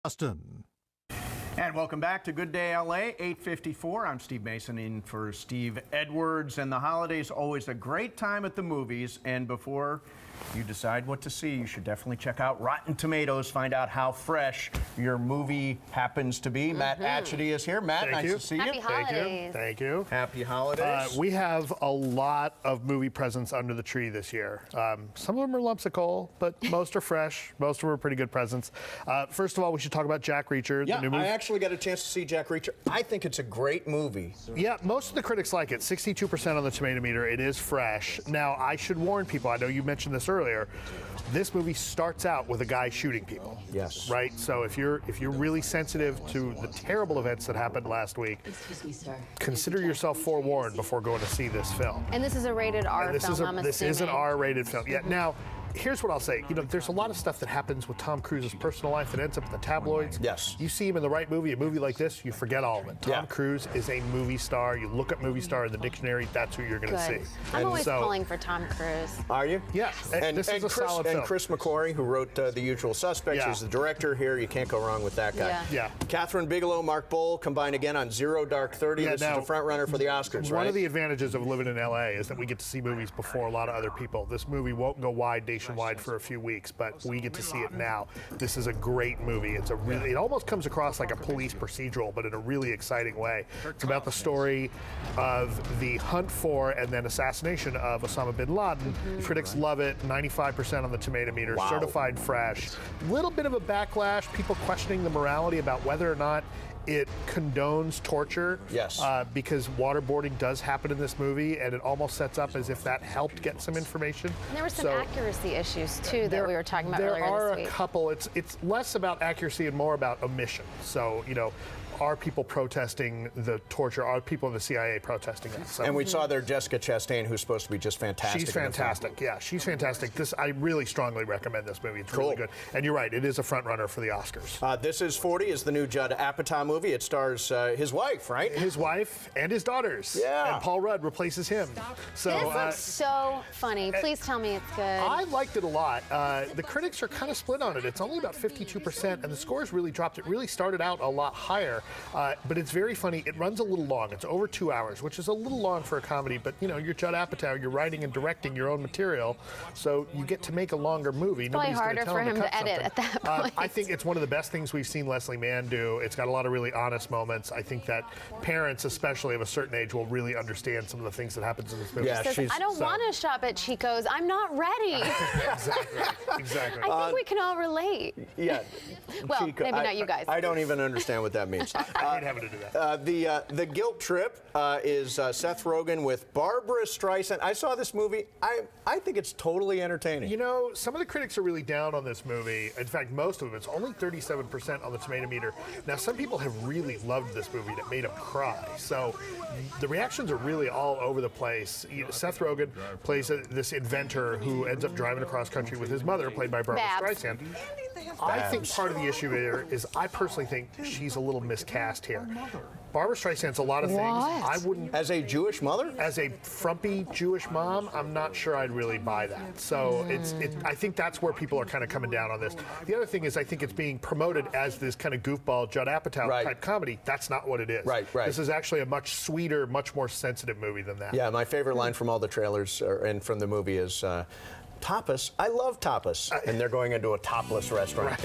Austin. And welcome back to Good Day LA, 8:54. I'm Steve Mason in for Steve Edwards. And the holidays always a great time at the movies. And before you decide what to see, you should definitely check out Rotten Tomatoes. Find out how fresh your movie happens to be. Matt Atchity is here. Matt, nice to see you. Happy holidays. Thank you. Happy holidays. We have a lot of movie presents under the tree this year. Some of them are lumps of coal, but most are fresh. Most of them are pretty good presents. First of all, we should talk about Jack Reacher, yeah, the new movie. I actually got a chance to see Jack Reacher. I think it's a great movie. Yeah, most of the critics like it. 62% on the tomato meter. It is fresh. Now, I should warn people, I know you mentioned this earlier, this movie starts out with a guy shooting people. Yes. Right? So if you're really sensitive to the terrible events that happened last week, Excuse me, sir. consider yourself forewarned before going to see this film. And this is a rated R film, This is an R-rated film. Yeah. Now, here's what I'll say. You know, there's a lot of stuff that happens with Tom Cruise's personal life that ends up in the tabloids. Yes. You see him in the right movie, a movie like this, you forget all of it. Tom Cruise is a movie star. You look up movie star in the dictionary, that's who you're going to see. I'm always pulling for Tom Cruise. Are you? Yeah. And this is a solid film. And Chris McQuarrie, who wrote The Usual Suspects, Yeah. is the director here. You can't go wrong with that guy. Yeah. Catherine Bigelow, Mark Bowl combined again on Zero Dark 30. Yeah, This now, is the front runner for the Oscars, right? One of the advantages of living in LA is that we get to see movies before a lot of other people. This movie won't go wide nationwide for a few weeks, but we get to see it now. This is a great movie. It's a really, it almost comes across like a police procedural, but in a really exciting way. It's about the story of the hunt for and then assassination of Osama bin Laden. Critics love it. 95% on the tomato meter. Wow. Certified fresh. Little bit of a backlash. People questioning the morality about whether or not it condones torture. Yes. Because waterboarding does happen in this movie, and it almost sets up as if that helped get some information. And there were some accuracy issues, too, that we were talking about earlier this week. There are a couple. It's less about accuracy and more about omission. So, you know, are people protesting the torture? Are people in the CIA protesting it? So, And we saw there Jessica Chastain, who's supposed to be just fantastic. she's fantastic. Yeah, she's fantastic. I really strongly recommend this movie. It's really good. And you're right, it is a front runner for the Oscars. This Is 40 is the new Judd Apatow movie. It stars his wife, right? His wife and his daughters. Yeah. And Paul Rudd replaces him. So This looks so funny. Please tell me it's good. I liked it a lot. The critics are kind of split on it. It's only about 52%, and the scores really dropped. It really started out a lot higher, but it's very funny. It runs a little long. It's over 2 hours, which is a little long for a comedy, but, you know, you're Judd Apatow. You're writing and directing your own material, so you get to make a longer movie. It's probably Nobody's harder tell for him him to cut edit something. at that point. I think it's one of the best things we've seen Leslie Mann do. It's got a lot of really honest moments. I think that parents, especially of a certain age, will really understand some of the things that happens in this movie. Yeah, I don't want to shop at Chico's. I'm not ready. Exactly. I think we can all relate. Yeah. Well, Chico, maybe not you guys. I don't even understand what that means. I hate having to do that. The Guilt Trip is Seth Rogen with Barbara Streisand. I saw this movie. I think it's totally entertaining. You know, some of the critics are really down on this movie. In fact, most of them. It's only 37% on the tomato meter. Now, some people have really loved this movie that made them cry. So the reactions are really all over the place. You know, Seth Rogen plays this inventor who ends up driving across country with his mother, played by Barbara Streisand. I think part of the issue here is I personally think she's a little miscast here. Barbara Streisand's a lot of things. I wouldn't. As a Jewish mother? As a frumpy Jewish mom, I'm not sure I'd really buy that. So I think that's where people are kind of coming down on this. The other thing is I think it's being promoted as this kind of goofball Judd Apatow type comedy. That's not what it is. Right. This is actually a much sweeter, much more sensitive movie than that. Yeah, my favorite line from all the trailers and from the movie is, tapas. I love tapas. And they're going into a topless restaurant.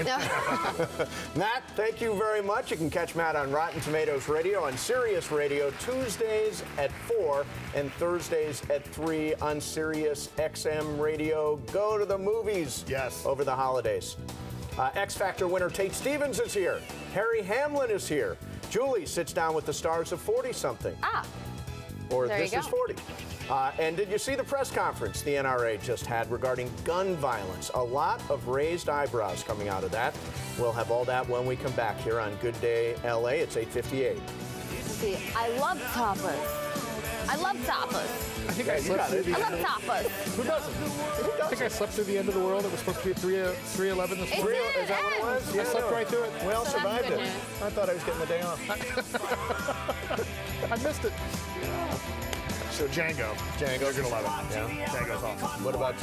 Matt, thank you very much. You can catch Matt on Rotten Tomatoes Radio, on Sirius Radio, Tuesdays at 4 and Thursdays at 3 on Sirius XM Radio. Go to the movies over the holidays. X Factor winner Tate Stevens is here. Harry Hamlin is here. Julie sits down with the stars of 40-something. Or This Is 40. And did you see the press conference the NRA just had regarding gun violence? A lot of raised eyebrows coming out of that. We'll have all that when we come back here on Good Day LA. It's 8:58. See, I love tapas. I love tapas. I think I slept through the I love tapas. Who doesn't? I think I slept through the end of the world. It was supposed to be at 3:11 this morning. Is that what it was? Yeah, I slept right through it. We all So that's survived good it. news. I thought I was getting the day off. I missed it. So Django. Django's You're going to love it. Yeah. Django's awesome. What about